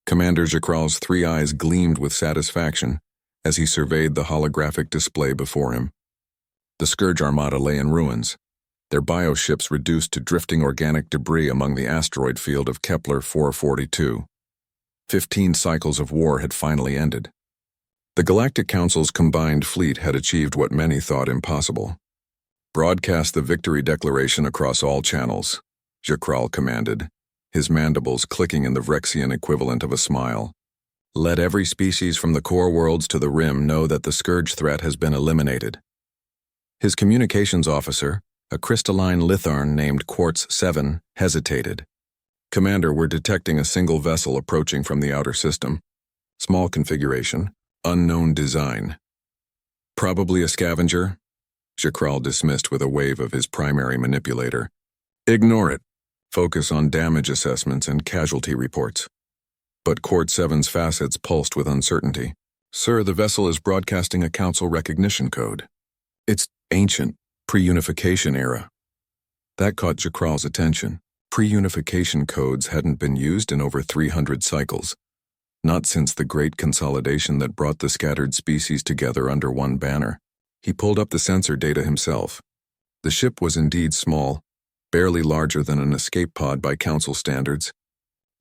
Commander Jakral's three eyes gleamed with satisfaction as he surveyed the holographic display before him. The Scourge Armada lay in ruins, their bioships reduced to drifting organic debris among the asteroid field of Kepler 442. 15 cycles of war had finally ended. The Galactic Council's combined fleet had achieved what many thought impossible. "Broadcast the victory declaration across all channels," Jakral commanded, his mandibles clicking in the Vrexian equivalent of a smile. "Let every species from the core worlds to the rim know that the Scourge threat has been eliminated." His communications officer, a crystalline litharn named Quartz 7, hesitated. "Commander, we're detecting a single vessel approaching from the outer system. Small configuration, unknown design." "Probably a scavenger," Jakral dismissed with a wave of his primary manipulator. "Ignore it. Focus on damage assessments and casualty reports." But Quartz 7's facets pulsed with uncertainty. "Sir, the vessel is broadcasting a council recognition code. It's ancient, pre-unification era." That caught Jakral's attention. Pre-unification codes hadn't been used in over 300 cycles, not since the great consolidation that brought the scattered species together under one banner. He pulled up the sensor data himself. The ship was indeed small, barely larger than an escape pod by council standards.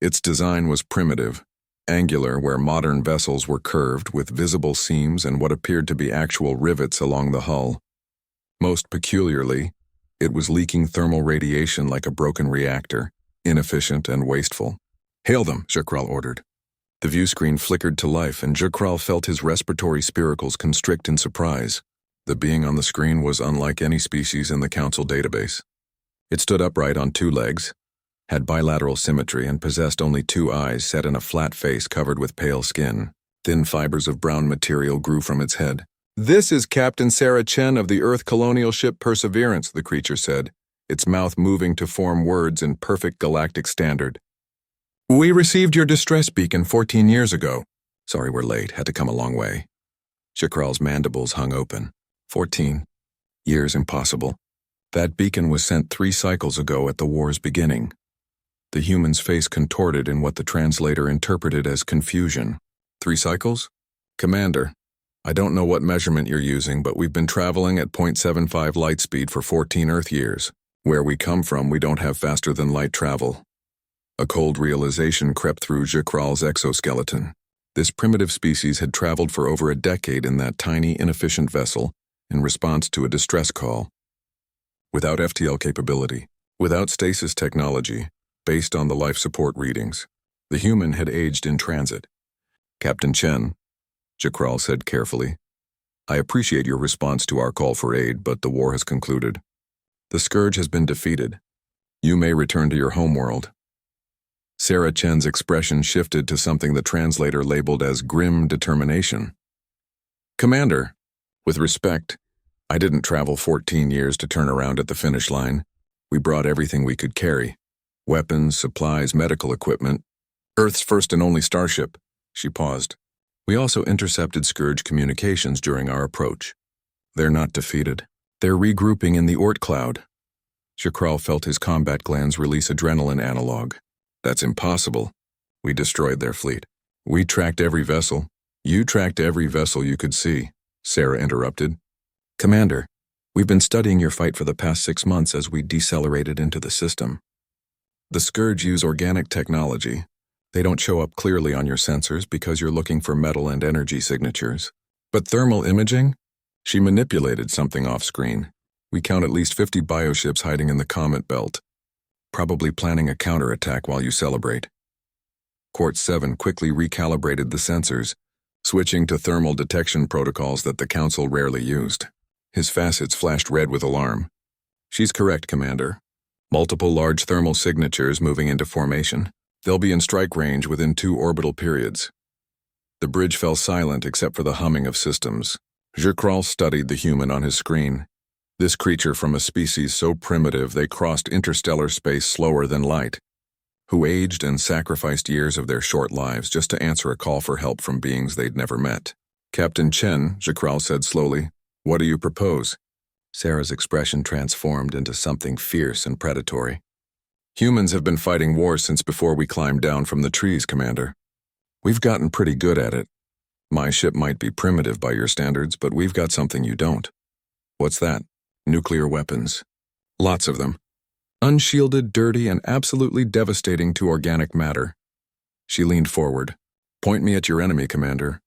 Its design was primitive, angular where modern vessels were curved with visible seams and what appeared to be actual rivets along the hull. Most peculiarly, it was leaking thermal radiation like a broken reactor, inefficient and wasteful. "Hail them," Jakral ordered. The view screen flickered to life and Jakral felt his respiratory spiracles constrict in surprise. The being on the screen was unlike any species in the Council database. It stood upright on two legs, had bilateral symmetry and possessed only two eyes set in a flat face covered with pale skin. Thin fibers of brown material grew from its head. "This is Captain Sarah Chen of the Earth colonial ship Perseverance," the creature said, its mouth moving to form words in perfect galactic standard. "We received your distress beacon 14 years ago. Sorry we're late, had to come a long way." Jakral's mandibles hung open. 14 years impossible. That beacon was sent 3 cycles ago at the war's beginning. The human's face contorted in what the translator interpreted as confusion. 3 cycles? "Commander, I don't know what measurement you're using, but we've been traveling at 0.75 light speed for 14 Earth years. Where we come from, we don't have faster-than-light travel." A cold realization crept through Jakral's exoskeleton. This primitive species had traveled for over a decade in that tiny, inefficient vessel in response to a distress call. Without FTL capability, without stasis technology, based on the life support readings, the human had aged in transit. "Captain Chen," Jakral said carefully, "I appreciate your response to our call for aid, but the war has concluded. The Scourge has been defeated. You may return to your homeworld." Sarah Chen's expression shifted to something the translator labeled as grim determination. "Commander, with respect, I didn't travel 14 years to turn around at the finish line. We brought everything we could carry. Weapons, supplies, medical equipment. Earth's first and only starship." She paused. "We also intercepted Scourge communications during our approach. They're not defeated. They're regrouping in the Oort cloud." Jakral felt his combat glands release adrenaline analog. "That's impossible. We destroyed their fleet. We tracked every vessel." "You tracked every vessel you could see," Sarah interrupted. "Commander, we've been studying your fight for the past 6 months as we decelerated into the system. The Scourge use organic technology. They don't show up clearly on your sensors because you're looking for metal and energy signatures. But thermal imaging? She manipulated something off-screen. We count at least 50 bioships hiding in the comet belt, probably planning a counterattack while you celebrate." Quartz 7 quickly recalibrated the sensors, switching to thermal detection protocols that the Council rarely used. His facets flashed red with alarm. "She's correct, Commander. Multiple large thermal signatures moving into formation. They'll be in strike range within 2 orbital periods." The bridge fell silent except for the humming of systems. Jakral studied the human on his screen. This creature from a species so primitive they crossed interstellar space slower than light, who aged and sacrificed years of their short lives just to answer a call for help from beings they'd never met. "Captain Chen," Jakral said slowly, "what do you propose?" Sarah's expression transformed into something fierce and predatory. "Humans have been fighting wars since before we climbed down from the trees, Commander. We've gotten pretty good at it. My ship might be primitive by your standards, but we've got something you don't. What's that? Nuclear weapons. Lots of them. Unshielded, dirty, and absolutely devastating to organic matter. She leaned forward. Point me at your enemy, Commander,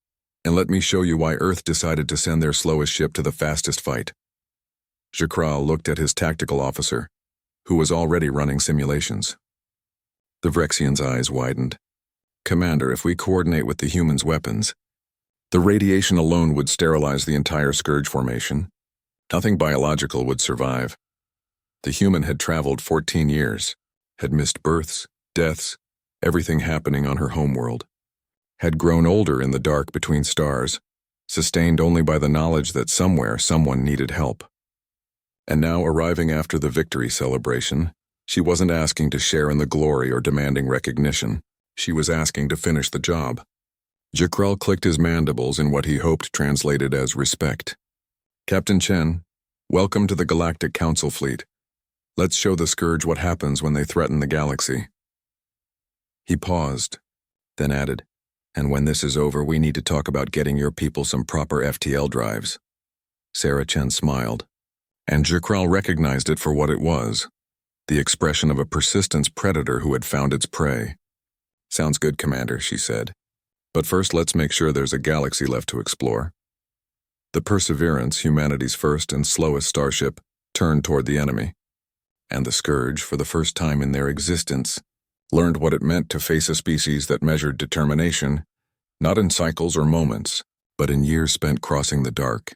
and let me show you why Earth decided to send their slowest ship to the fastest fight. Jakral looked at his tactical officer, who was already running simulations. The Vrexian's eyes widened. Commander, if we coordinate with the humans' weapons, the radiation alone would sterilize the entire Scourge formation. Nothing biological would survive. The human had traveled 14 years, had missed births, deaths, everything happening on her homeworld, had grown older in the dark between stars, sustained only by the knowledge that somewhere someone needed help. And now, arriving after the victory celebration, she wasn't asking to share in the glory or demanding recognition. She was asking to finish the job. Jakral clicked his mandibles in what he hoped translated as respect. Captain Chen, welcome to the Galactic Council Fleet. Let's show the Scourge what happens when they threaten the galaxy. He paused, then added, and when this is over, we need to talk about getting your people some proper FTL drives. Sarah Chen smiled, and Jakral recognized it for what it was, the expression of a persistence predator who had found its prey. Sounds good, Commander, she said. But first, let's make sure there's a galaxy left to explore. The Perseverance, humanity's first and slowest starship, turned toward the enemy. And the Scourge, for the first time in their existence, learned what it meant to face a species that measured determination, not in cycles or moments, but in years spent crossing the dark,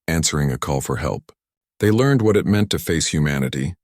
answering a call for help. They learned what it meant to face humanity,